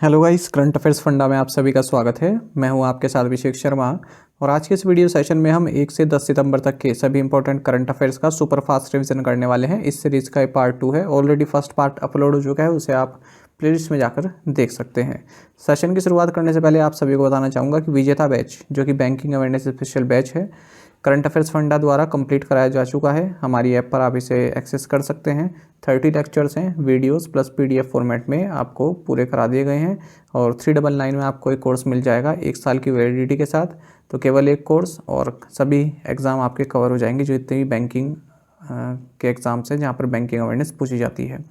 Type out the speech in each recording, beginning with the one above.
Hello guys, current affairs funda में आप सभी का स्वागत है। मैं हूं आपके साथ अभिषेक शर्मा और आज के इस वीडियो सेशन में हम 1 से 10 सितंबर तक के सभी इंपॉर्टेंट करंट अफेयर्स का सुपर फास्ट रिवीजन करने वाले हैं। इस सीरीज का ये पार्ट 2 है। ऑलरेडी फर्स्ट पार्ट अपलोड हो चुका है, उसे आप प्लेलिस्ट में जाकर देख सकते हैं। सेशन की शुरुआत करने से पहले आप सभी को बताना चाहूँगा कि विजेता बैच, जो कि बैंकिंग अवेयरनेस स्पेशल बैच है, करंट अफेयर्स फंडा द्वारा कंप्लीट कराया जा चुका है। हमारी ऐप पर आप इसे एक्सेस कर सकते हैं। 30 लेक्चर्स हैं, वीडियोस प्लस पीडीएफ फॉर्मेट में आपको पूरे करा दिए गए हैं और 399 में आपको एक कोर्स मिल जाएगा 1 साल की वैलिडिटी के साथ। तो केवल एक कोर्स और सभी एग्ज़ाम आपके कवर हो जाएंगे, जो इतने भी बैंकिंग के एग्ज़ाम्स हैं जहाँ पर बैंकिंग अवेयरनेस पूछी जाती है।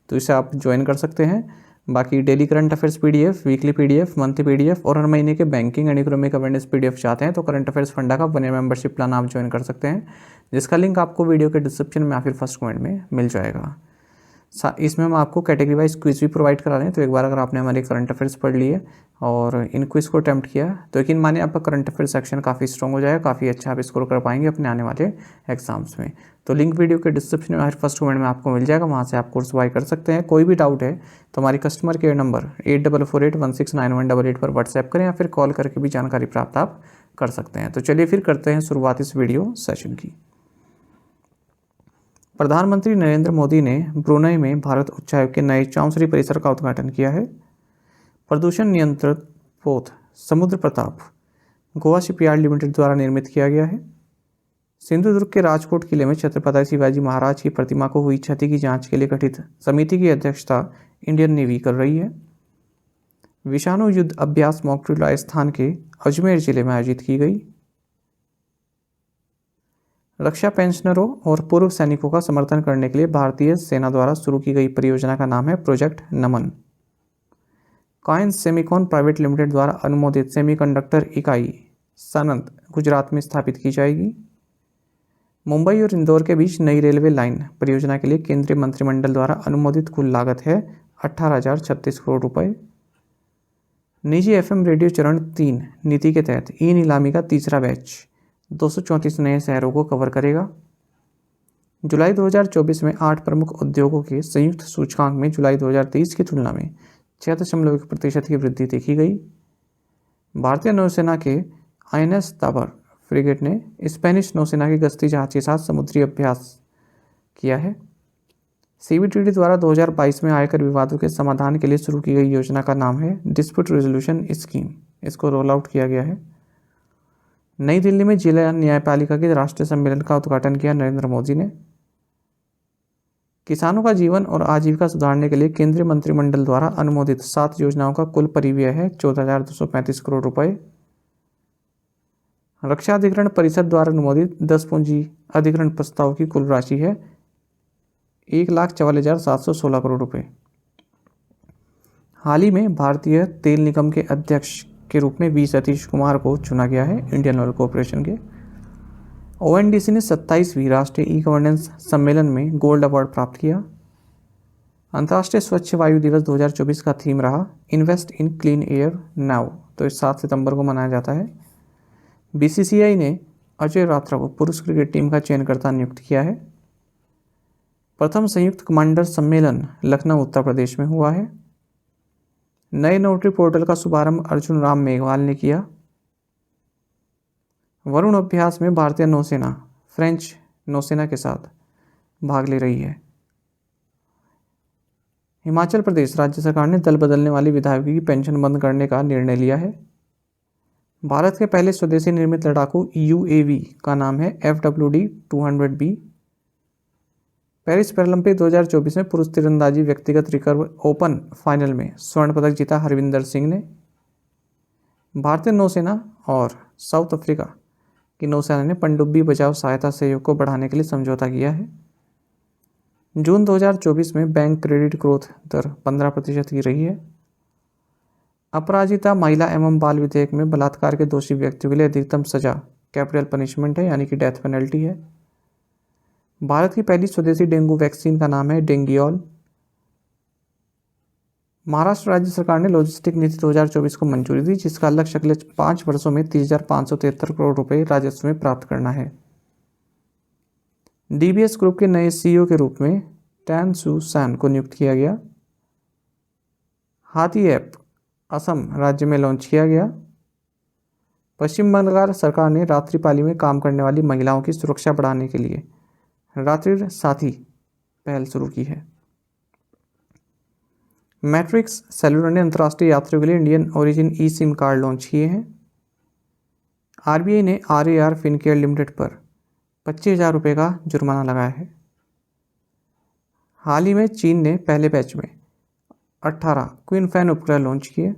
तो इसे आप ज्वाइन कर सकते हैं। बाकी daily current affairs PDF, weekly PDF, monthly PDF और हर महीने के banking and economic awareness PDF चाहते हैं तो करंट अफेयर्स फंडा का 1 ईयर मेंबरशिप प्लान आप ज्वाइन कर सकते हैं, जिसका लिंक आपको वीडियो के डिस्क्रिप्शन में या फिर फर्स्ट कमेंट में मिल जाएगा। इसमें हम आपको कैटेगरी वाइज क्विज भी प्रोवाइड करा रहे हैं। तो एक बार अगर आपने हमारे करंट अफेयर्स पढ़ लिए और इन क्विज को अटैम्प्ट किया तो यकीन मानिए आपका करंट अफेयर सेक्शन काफ़ी स्ट्रॉन्ग हो जाएगा, काफ़ी अच्छा आप स्कोर कर पाएंगे अपने आने वाले एग्जाम्स में। तो लिंक वीडियो के डिस्क्रिप्शन में फर्स्ट कमेंट में आपको मिल जाएगा, वहाँ से आप कोर्स बाय कर सकते हैं। कोई भी डाउट है तो हमारी कस्टमर केयर नंबर 8448169188 पर व्हाट्सएप करें या फिर कॉल करके भी जानकारी प्राप्त आप कर सकते हैं। तो चलिए फिर करते हैं शुरुआत इस वीडियो सेशन की। प्रधानमंत्री नरेंद्र मोदी ने ब्रुनई में भारत उच्चायोग के नए चांसरी परिसर का उद्घाटन किया है। प्रदूषण नियंत्रण पोत समुद्र प्रताप गोवा शिपयार्ड लिमिटेड द्वारा निर्मित किया गया है। सिंधुदुर्ग के राजकोट किले में छत्रपति शिवाजी महाराज की प्रतिमा को हुई क्षति की जांच के लिए गठित समिति की अध्यक्षता इंडियन नेवी कर रही है। विषाणु युद्ध अभ्यास मॉक ड्रिल राजस्थान के अजमेर जिले में आयोजित की गई। रक्षा पेंशनरों और पूर्व सैनिकों का समर्थन करने के लिए भारतीय सेना द्वारा शुरू की गई परियोजना का नाम है प्रोजेक्ट नमन। काइंस सेमीकॉन प्राइवेट लिमिटेड द्वारा अनुमोदित सेमीकंडक्टर इकाई सनत गुजरात में स्थापित की जाएगी। मुंबई और इंदौर के बीच नई रेलवे लाइन परियोजना के लिए केंद्रीय मंत्रिमंडल द्वारा अनुमोदित कुल लागत है 18,036 करोड़ रुपए। निजी एफएम रेडियो चरण 3 नीति के तहत ई नीलामी का तीसरा बैच 234 नए शहरों को कवर करेगा। जुलाई 2024 में 8 प्रमुख उद्योगों के संयुक्त सूचकांक में जुलाई 2023 की तुलना में 6.1% की वृद्धि देखी गई। भारतीय नौसेना के आईएनएस ताबर फ्रिगेट ने स्पेनिश नौसेना की गश्ती जहाज के साथ समुद्री अभ्यास किया है। सीबीडीटी द्वारा 2022 में आयकर विवादों के समाधान के लिए शुरू की गई योजना का नाम है डिस्प्यूट रेजोल्यूशन स्कीम। इसको रोल आउट किया गया है। नई दिल्ली में जिला न्यायपालिका के राष्ट्रीय सम्मेलन का उद्घाटन किया नरेंद्र मोदी ने। किसानों का जीवन और आजीविका सुधारने के लिए केंद्रीय मंत्रिमंडल द्वारा अनुमोदित 7 योजनाओं का कुल परिव्यय है 14,235 करोड़ रुपए। रक्षा अधिग्रहण परिषद द्वारा अनुमोदित 10 पूंजी अधिग्रहण प्रस्ताव की कुल राशि है 1,44,716 करोड़ रुपए। हाल ही में भारतीय तेल निगम के अध्यक्ष के रूप में वी सतीश कुमार को चुना गया है इंडियन ऑयल कॉरपोरेशन के। ओएनडीसी ने 27वीं राष्ट्रीय ई गवर्नेंस सम्मेलन में गोल्ड अवार्ड प्राप्त किया। अंतर्राष्ट्रीय स्वच्छ वायु दिवस 2024 का थीम रहा invest in clean air now. तो इस 7 सितंबर को मनाया जाता है। बीसीसीआई ने अजय रात्रा को पुरुष क्रिकेट टीम का चयनकर्ता नियुक्त किया है। प्रथम संयुक्त कमांडर सम्मेलन लखनऊ उत्तर प्रदेश में हुआ है। नए नोटरी पोर्टल का शुभारंभ अर्जुन राम मेघवाल ने किया। वरुण अभ्यास में भारतीय नौसेना फ्रेंच नौसेना के साथ भाग ले रही है। हिमाचल प्रदेश राज्य सरकार ने दल बदलने वाली विधायकों की पेंशन बंद करने का निर्णय लिया है। भारत के पहले स्वदेशी निर्मित लड़ाकू यूएवी का नाम है FWD-200B। पेरिस पैरालंपिक 2024 में पुरुष तीरंदाजी व्यक्तिगत रिकर्व ओपन फाइनल में स्वर्ण पदक जीता हरविंदर सिंह ने। भारतीय नौसेना और साउथ अफ्रीका की नौसेना ने पनडुब्बी बचाव सहायता सहयोग को बढ़ाने के लिए समझौता किया है। जून 2024 में बैंक क्रेडिट ग्रोथ दर 15% की रही है। अपराजिता महिला एवं बाल विधेयक में बलात्कार के दोषी व्यक्तियों के लिए अधिकतम सजा कैपिटल पनिशमेंट है, यानी कि डेथ पेनल्टी है। भारत की पहली स्वदेशी डेंगू वैक्सीन का नाम है डेंगियोल। महाराष्ट्र राज्य सरकार ने लॉजिस्टिक नीति 2024 को मंजूरी दी, जिसका लक्ष्य अगले 5 वर्षों में 30,573 करोड़ रुपए राजस्व में प्राप्त करना है। डीबीएस ग्रुप के नए सीईओ के रूप में टैन सू सैन को नियुक्त किया गया। हाथी ऐप असम राज्य में लॉन्च किया गया। पश्चिम बंगाल सरकार ने रात्रिपाली में काम करने वाली महिलाओं की सुरक्षा बढ़ाने के लिए रात्रि साथी पहल शुरू की है। मैट्रिक्स सेलुलर ने अंतर्राष्ट्रीय यात्रियों के लिए इंडियन ओरिजिन ई सिम कार्ड लॉन्च किए हैं। आरबीआई ने RAR फिनकेयर लिमिटेड पर 25,000 रुपये का जुर्माना लगाया है। हाल ही में चीन ने पहले बैच में 18 क्वीन फैन उपग्रह लॉन्च किए।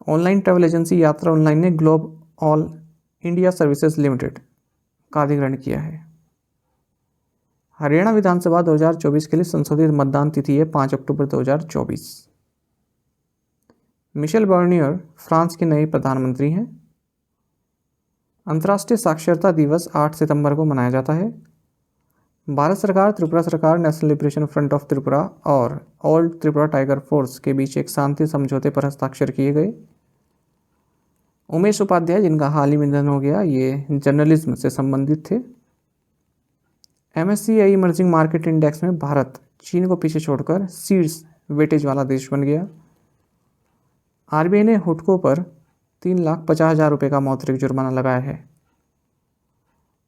ऑनलाइन ट्रैवल एजेंसी यात्रा ऑनलाइन ने globe all India services limited का अधिग्रहण किया है। हरियाणा विधानसभा 2024 के लिए संशोधित मतदान तिथि है 5 अक्टूबर 2024। मिशेल बार्नियर फ्रांस के नए प्रधानमंत्री हैं। अंतर्राष्ट्रीय साक्षरता दिवस 8 सितंबर को मनाया जाता है। भारत सरकार, त्रिपुरा सरकार, national liberation front of Tripura और ऑल त्रिपुरा टाइगर फोर्स के बीच एक शांति समझौते पर हस्ताक्षर किए गए। उमेश उपाध्याय, जिनका हाल ही में निधन हो गया, ये जर्नलिज्म से संबंधित थे। MSCI इमर्जिंग मार्केट इंडेक्स में भारत चीन को पीछे छोड़कर शीर्ष वेटेज वाला देश बन गया। RBI ने हुडको पर 3,50,000 रुपये का मौद्रिक जुर्माना लगाया है।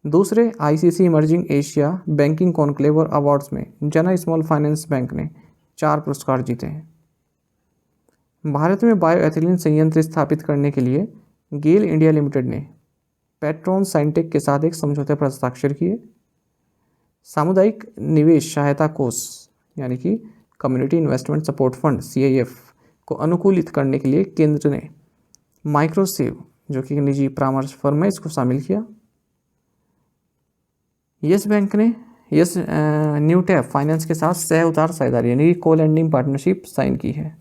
दूसरे ICC emerging Asia banking conclave और अवार्ड्स में जना स्मॉल फाइनेंस बैंक ने 4 पुरस्कार जीते हैं। भारत में बायोएथिलीन संयंत्र स्थापित करने के लिए गेल इंडिया लिमिटेड ने पेट्रोन साइंटेक के साथ एक समझौते पर हस्ताक्षर किए। सामुदायिक निवेश सहायता कोष यानी कि community investment support fund CIF को अनुकूलित करने के लिए केंद्र ने माइक्रोसेव, जो कि निजी परामर्श फर्म है, इसको शामिल किया। यस बैंक ने न्यूटैप फाइनेंस के साथ सह उधार साझेदारी यानी कि को लैंडिंग पार्टनरशिप साइन की है।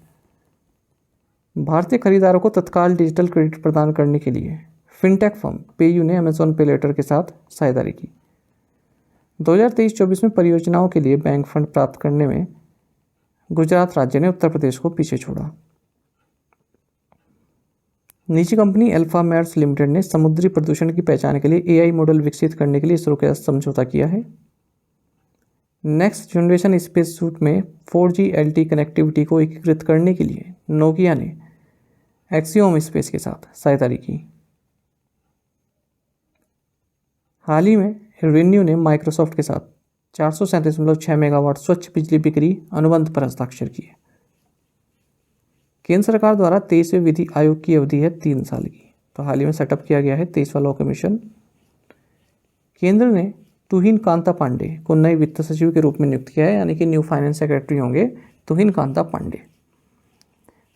भारतीय खरीदारों को तत्काल डिजिटल क्रेडिट प्रदान करने के लिए फिनटेक फर्म पेयू ने अमेजॉन पे लेटर के साथ साझेदारी की। 2023-24 में परियोजनाओं के लिए बैंक फंड प्राप्त करने में गुजरात राज्य ने उत्तर प्रदेश को पीछे छोड़ा। निजी कंपनी अल्फा मैर्स लिमिटेड ने समुद्री प्रदूषण की पहचान के लिए AI मॉडल विकसित करने के लिए इसरो के साथ समझौता किया है। नेक्स्ट जनरेशन स्पेस सूट में 4G LTE कनेक्टिविटी को एकीकृत करने के लिए नोकिया ने एक्सियोम स्पेस के साथ साझेदारी की। हाल ही में रेन्यू ने माइक्रोसॉफ्ट के साथ 437.6 मेगावाट स्वच्छ बिजली बिक्री अनुबंध पर हस्ताक्षर किए। केंद्र सरकार द्वारा 23वें विधि आयोग की अवधि है 3 साल की, तो हाल ही में सेटअप किया गया है 23वां लॉ कमीशन। केंद्र ने तुहिन कांता पांडे को नए वित्त सचिव के रूप में नियुक्त किया है, यानी कि न्यू फाइनेंस सेक्रेटरी होंगे तुहिन कांता पांडे।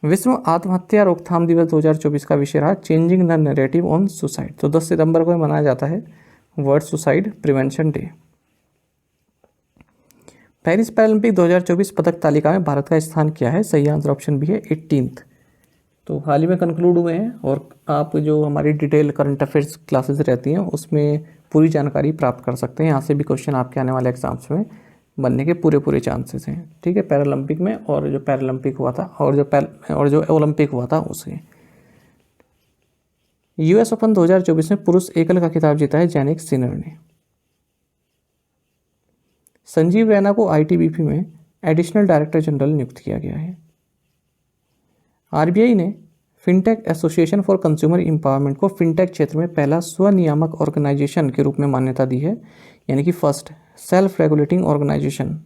विश्व आत्महत्या रोकथाम दिवस 2024 का विषय रहा changing the narrative on suicide. तो 10 सितंबर को मनाया जाता है world suicide prevention day. Paris Paralympic 2024 पदक तालिका में भारत का स्थान क्या है? सही आंसर ऑप्शन बी है 18th। तो हाल ही में कंक्लूड हुए हैं और आप जो हमारी डिटेल करंट अफेयर्स क्लासेस रहती हैं उसमें पूरी जानकारी प्राप्त कर सकते हैं। यहाँ से भी क्वेश्चन आपके आने वाले एग्जाम्स में बनने के पूरे चांसेस हैं। ठीक है, पैरालंपिक में और जो पैरालंपिक हुआ था और जो ओलंपिक हुआ था उसे। US ओपन 2024 में पुरुष एकल का खिताब जीता है जैनिक सिनर ने। संजीव रैना को ITBP में एडिशनल डायरेक्टर जनरल नियुक्त किया गया है। RBI ने fintech association for consumer empowerment को फिनटेक क्षेत्र में पहला स्वनियामक ऑर्गेनाइजेशन के रूप में मान्यता दी है, यानी कि first self regulating organisation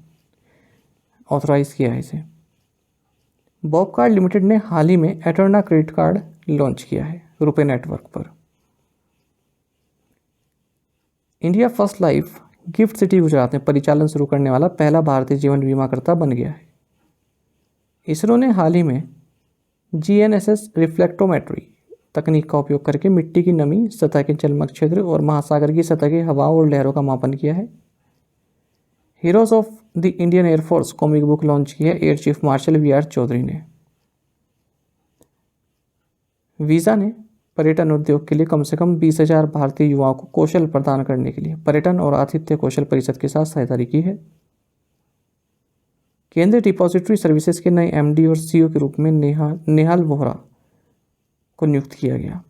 authorise किया है इसे। बॉब कार्ड लिमिटेड ने हाल ही में एटर्ना क्रेडिट कार्ड लॉन्च किया है रुपे नेटवर्क पर। India first life gift city Gujarat में परिचालन शुरू करने वाला पहला भारतीय जीवन बीमाकर्ता बन गया है। इसरो ने हाल ही में GNSS रिफ्लेक्टोमेट्री तकनीक का उपयोग करके मिट्टी की नमी, सतह के जलमग्न क्षेत्र और महासागर की सतह की हवाओं और लहरों का मापन किया है। Heroes of the Indian air force comic book launch की है air chief marshal VR Chaudhari ने। वीज़ा ने पर्यटन उद्योग के लिए कम से कम 20,000 भारतीय युवाओं को कौशल प्रदान करने के लिए पर्यटन और आतिथ्य कौशल परिषद के साथ साझेदारी की है। केंद्रीय डिपॉजिटरी सर्विसेज के नए MD और CEO के रूप में नेहाल वोहरा को नियुक्त किया गया।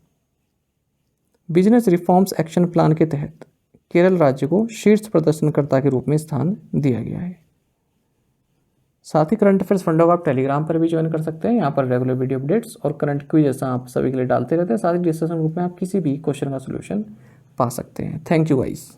बिजनेस रिफॉर्म्स एक्शन प्लान के तहत केरल राज्य को शीर्ष प्रदर्शनकर्ता के रूप में स्थान दिया गया है। साथ ही करंट अफेयर्स फंडों को आप टेलीग्राम पर भी ज्वाइन कर सकते हैं। यहाँ पर रेगुलर वीडियो अपडेट्स और करंट क्विज जैसा आप सभी के लिए डालते रहते हैं। साथ ही डिस्कशन ग्रुप में आप किसी भी क्वेश्चन का सोल्यूशन पा सकते हैं। Thank you guys.